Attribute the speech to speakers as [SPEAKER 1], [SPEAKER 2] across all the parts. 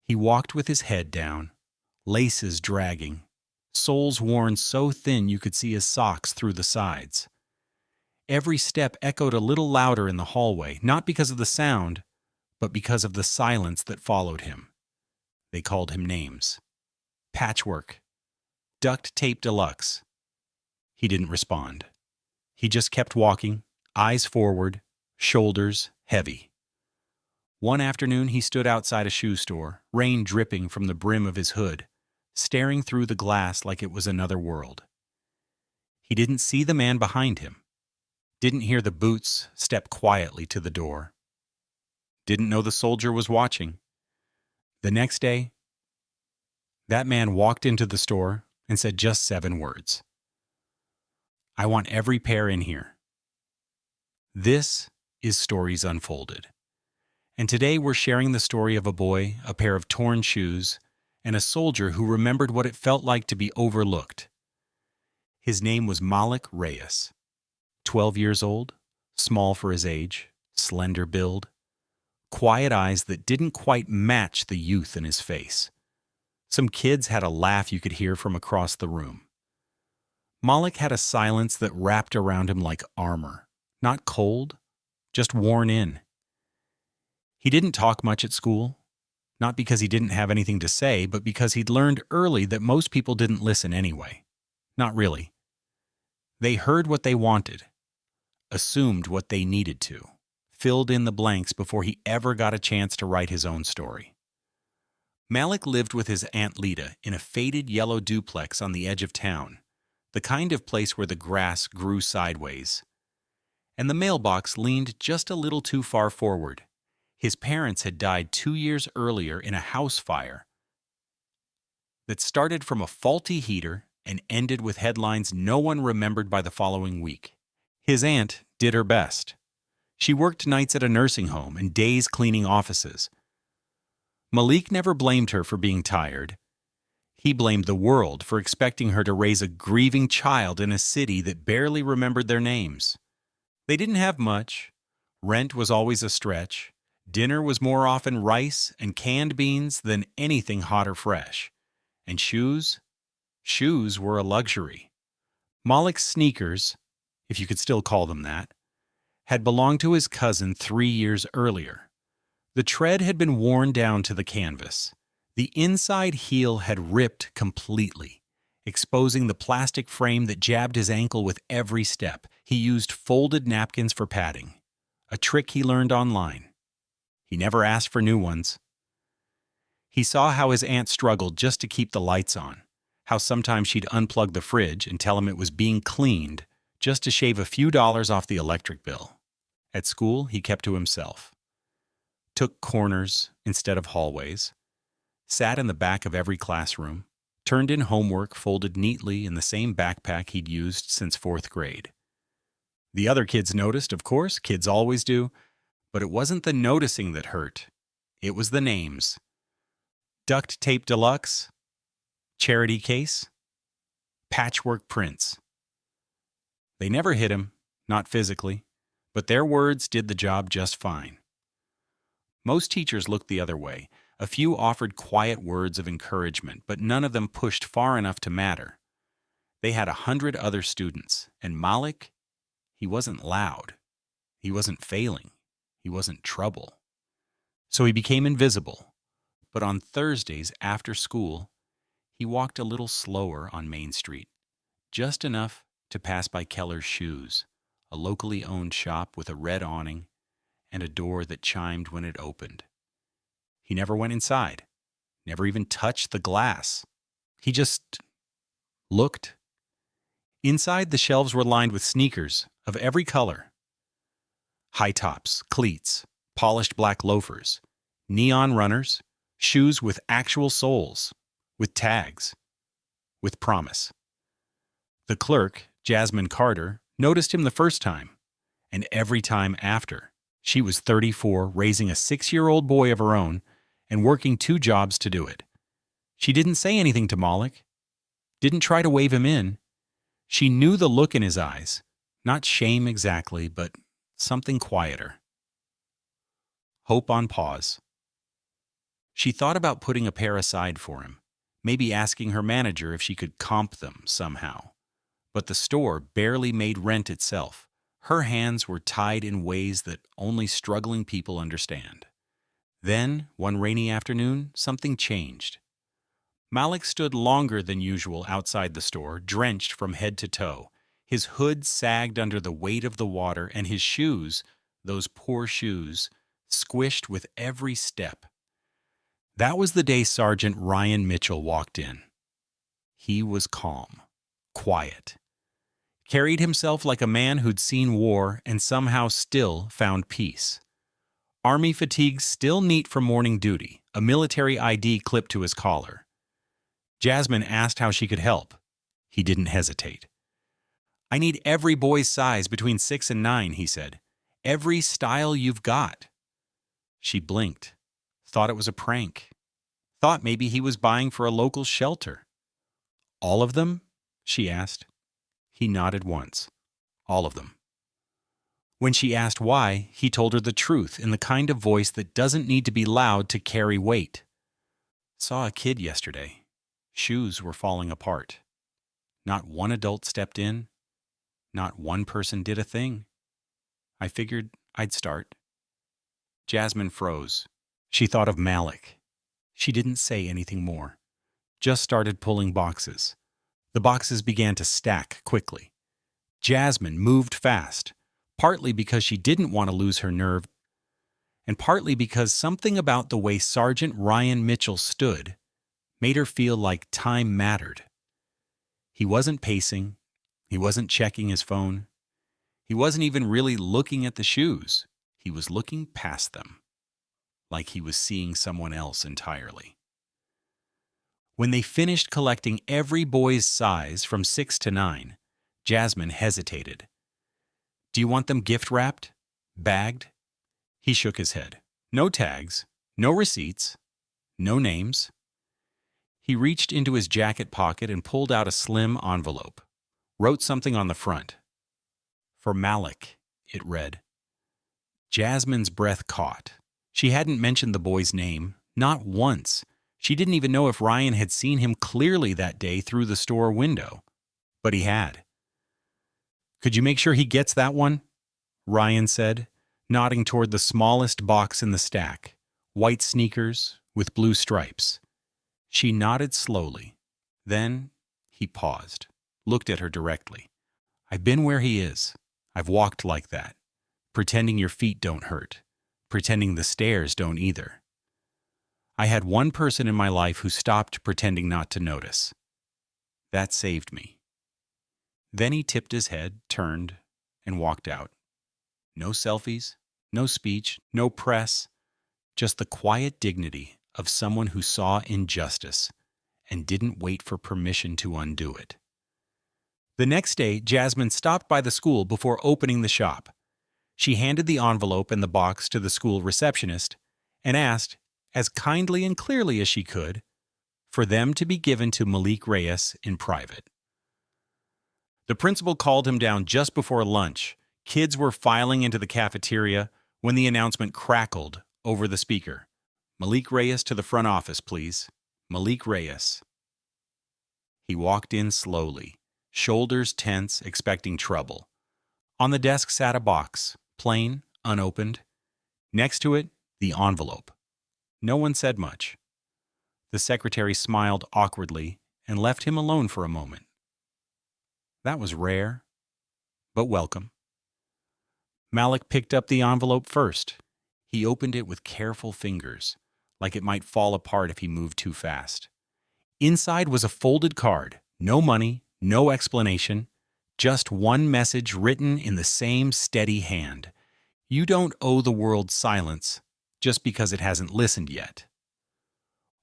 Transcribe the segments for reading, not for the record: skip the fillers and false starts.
[SPEAKER 1] He walked with his head down, laces dragging, soles worn so thin you could see his socks through the sides. Every step echoed a little louder in the hallway, not because of the sound, but because of the silence that followed him. They called him names. Patchwork. Duct tape deluxe. He didn't respond. He just kept walking, eyes forward, shoulders heavy. One afternoon he stood outside a shoe store, rain dripping from the brim of his hood, staring through the glass like it was another world. He didn't see the man behind him, didn't hear the boots step quietly to the door, didn't know the soldier was watching. The next day, that man walked into the store and said just 7 words. "I want every pair in here." This is Stories Unfolded. And today we're sharing the story of a boy, a pair of torn shoes, and a soldier who remembered what it felt like to be overlooked. His name was Malik Reyes. 12 years old, small for his age, slender build, quiet eyes that didn't quite match the youth in his face. Some kids had a laugh you could hear from across the room. Malik had a silence that wrapped around him like armor, not cold, just worn in. He didn't talk much at school, not because he didn't have anything to say, but because he'd learned early that most people didn't listen anyway. Not really. They heard what they wanted, assumed what they needed to, filled in the blanks before he ever got a chance to write his own story. Malik lived with his Aunt Lita in a faded yellow duplex on the edge of town, the kind of place where the grass grew sideways. And the mailbox leaned just a little too far forward. His parents had died 2 years earlier in a house fire that started from a faulty heater and ended with headlines no one remembered by the following week. His aunt did her best. She worked nights at a nursing home and days cleaning offices. Malik never blamed her for being tired. He blamed the world for expecting her to raise a grieving child in a city that barely remembered their names. They didn't have much. Rent was always a stretch. Dinner was more often rice and canned beans than anything hot or fresh. And shoes? Shoes were a luxury. Malik's sneakers, if you could still call them that, had belonged to his cousin 3 years earlier. The tread had been worn down to the canvas. The inside heel had ripped completely, exposing the plastic frame that jabbed his ankle with every step. He used folded napkins for padding, a trick he learned online. He never asked for new ones. He saw how his aunt struggled just to keep the lights on, how sometimes she'd unplug the fridge and tell him it was being cleaned just to shave a few dollars off the electric bill. At school, he kept to himself, took corners instead of hallways, sat in the back of every classroom, turned in homework folded neatly in the same backpack he'd used since 4th grade. The other kids noticed, of course, kids always do, but it wasn't the noticing that hurt. It was the names. Duct tape deluxe, charity case, patchwork prints. They never hit him, not physically, but their words did the job just fine. Most teachers looked the other way. A few offered quiet words of encouragement, but none of them pushed far enough to matter. They had 100 other students, and Malik, he wasn't loud. He wasn't failing. He wasn't trouble. So he became invisible. But on Thursdays after school, he walked a little slower on Main Street, just enough to pass by Keller's Shoes, a locally owned shop with a red awning and a door that chimed when it opened. He never went inside, never even touched the glass. He just looked. Inside, the shelves were lined with sneakers of every color. High tops, cleats, polished black loafers, neon runners, shoes with actual soles, with tags, with promise. The clerk, Jasmine Carter, noticed him the first time, and every time after. She was 34, raising a 6-year-old boy of her own, and working 2 jobs to do it. She didn't say anything to Malik, didn't try to wave him in. She knew the look in his eyes, not shame exactly, but something quieter. Hope on pause. She thought about putting a pair aside for him, maybe asking her manager if she could comp them somehow. But the store barely made rent itself. Her hands were tied in ways that only struggling people understand. Then, one rainy afternoon, something changed. Malik stood longer than usual outside the store, drenched from head to toe. His hood sagged under the weight of the water, and his shoes, those poor shoes, squished with every step. That was the day Sergeant Ryan Mitchell walked in. He was calm, quiet, carried himself like a man who'd seen war and somehow still found peace. Army fatigue still neat from morning duty, a military ID clipped to his collar. Jasmine asked how she could help. He didn't hesitate. "I need every boy's size between 6 and 9, he said. "Every style you've got." She blinked, thought it was a prank, thought maybe he was buying for a local shelter. "All of them?" she asked. He nodded once. "All of them." When she asked why, he told her the truth in the kind of voice that doesn't need to be loud to carry weight. "Saw a kid yesterday. Shoes were falling apart. Not one adult stepped in. Not one person did a thing. I figured I'd start." Jasmine froze. She thought of Malik. She didn't say anything more. Just started pulling boxes. The boxes began to stack quickly. Jasmine moved fast, partly because she didn't want to lose her nerve, and partly because something about the way Sergeant Ryan Mitchell stood made her feel like time mattered. He wasn't pacing. He wasn't checking his phone. He wasn't even really looking at the shoes. He was looking past them, like he was seeing someone else entirely. When they finished collecting every boy's size from 6 to 9, Jasmine hesitated. "Do you want them gift-wrapped? Bagged?" He shook his head. "No tags, no receipts, no names." He reached into his jacket pocket and pulled out a slim envelope. Wrote something on the front. "For Malik," it read. Jasmine's breath caught. She hadn't mentioned the boy's name, not once. She didn't even know if Ryan had seen him clearly that day through the store window. But he had. "Could you make sure he gets that one?" Ryan said, nodding toward the smallest box in the stack. White sneakers with blue stripes. She nodded slowly. Then he paused, looked at her directly. "I've been where he is. I've walked like that. Pretending your feet don't hurt. Pretending the stairs don't either. I had one person in my life who stopped pretending not to notice. That saved me." Then he tipped his head, turned, and walked out. No selfies, no speech, no press, just the quiet dignity of someone who saw injustice and didn't wait for permission to undo it. The next day, Jasmine stopped by the school before opening the shop. She handed the envelope and the box to the school receptionist and asked, as kindly and clearly as she could, for them to be given to Malik Reyes in private. The principal called him down just before lunch. Kids were filing into the cafeteria when the announcement crackled over the speaker. "Malik Reyes to the front office, please. Malik Reyes." He walked in slowly, shoulders tense, expecting trouble. On the desk sat a box, plain, unopened. Next to it, the envelope. No one said much. The secretary smiled awkwardly and left him alone for a moment. That was rare, but welcome. Malik picked up the envelope first. He opened it with careful fingers, like it might fall apart if he moved too fast. Inside was a folded card, no money, no explanation, just one message written in the same steady hand. You don't owe the world silence just because it hasn't listened yet.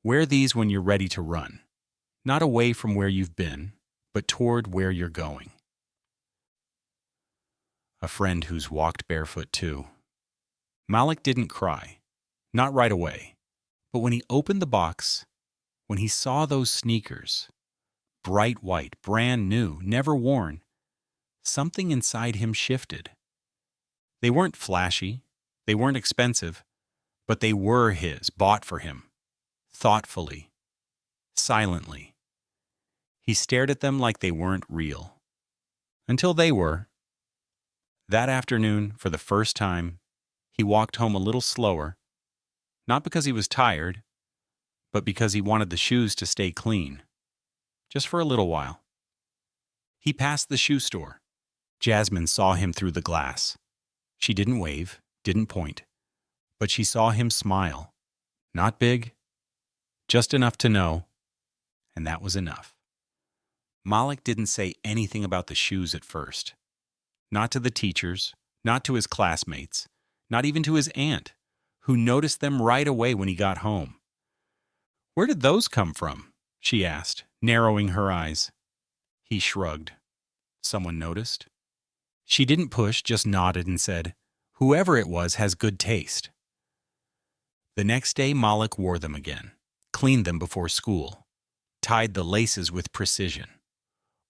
[SPEAKER 1] Wear these when you're ready to run, not away from where you've been, but toward where you're going. A friend who's walked barefoot too. Malik didn't cry, not right away, but when he opened the box, when he saw those sneakers, bright white, brand new, never worn, something inside him shifted. They weren't flashy, they weren't expensive, but they were his, bought for him. thoughtfully, silently. He stared at them like they weren't real. Until they were. That afternoon, for the first time, he walked home a little slower, not because he was tired, but because he wanted the shoes to stay clean, just for a little while. He passed the shoe store. Jasmine saw him through the glass. She didn't wave, didn't point, but she saw him smile. Not big, just enough to know, and that was enough. Malik didn't say anything about the shoes at first. Not to the teachers, not to his classmates, not even to his aunt, who noticed them right away when he got home. "Where did those come from?" she asked, narrowing her eyes. He shrugged. "Someone noticed?" She didn't push, just nodded and said, "Whoever it was has good taste." The next day, Malik wore them again, cleaned them before school, tied the laces with precision,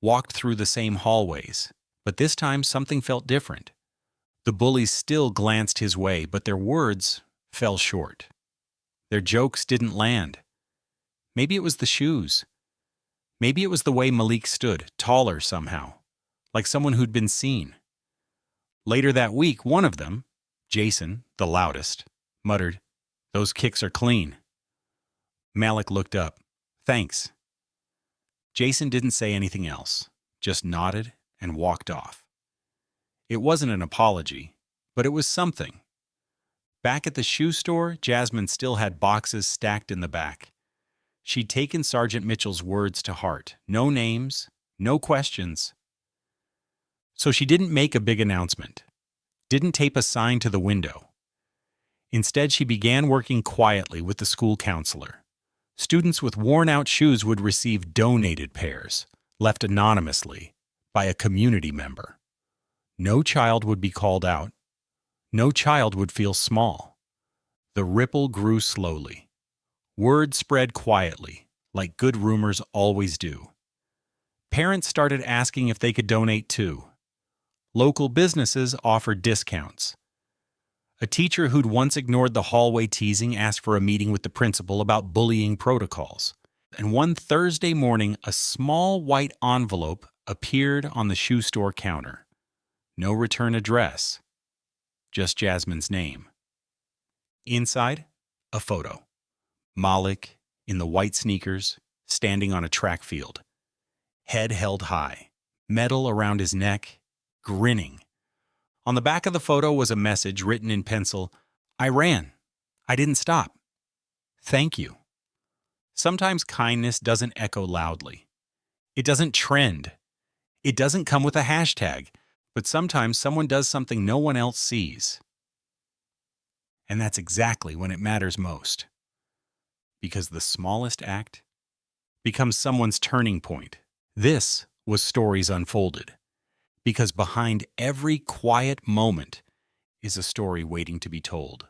[SPEAKER 1] walked through the same hallways, but this time something felt different. The bullies still glanced his way, but their words fell short. Their jokes didn't land. Maybe it was the shoes. Maybe it was the way Malik stood, taller somehow, like someone who'd been seen. Later that week, one of them, Jason, the loudest, muttered, "Those kicks are clean." Malik looked up. "Thanks." Jason didn't say anything else, just nodded and walked off. It wasn't an apology, but it was something. Back at the shoe store, Jasmine still had boxes stacked in the back. She'd taken Sergeant Mitchell's words to heart. No names, no questions. So she didn't make a big announcement, didn't tape a sign to the window. Instead, she began working quietly with the school counselor. Students with worn-out shoes would receive donated pairs, left anonymously, by a community member. No child would be called out. No child would feel small. The ripple grew slowly. Word spread quietly, like good rumors always do. Parents started asking if they could donate too. Local businesses offered discounts. A teacher who'd once ignored the hallway teasing asked for a meeting with the principal about bullying protocols. And one Thursday morning, a small white envelope appeared on the shoe store counter. No return address, just Jasmine's name. Inside, a photo. Malik, in the white sneakers, standing on a track field. Head held high, medal around his neck, grinning. On the back of the photo was a message written in pencil, "I ran. I didn't stop. Thank you." Sometimes kindness doesn't echo loudly. It doesn't trend. It doesn't come with a hashtag, but sometimes someone does something no one else sees. And that's exactly when it matters most. Because the smallest act becomes someone's turning point. This was Stories Unfolded. Because behind every quiet moment is a story waiting to be told.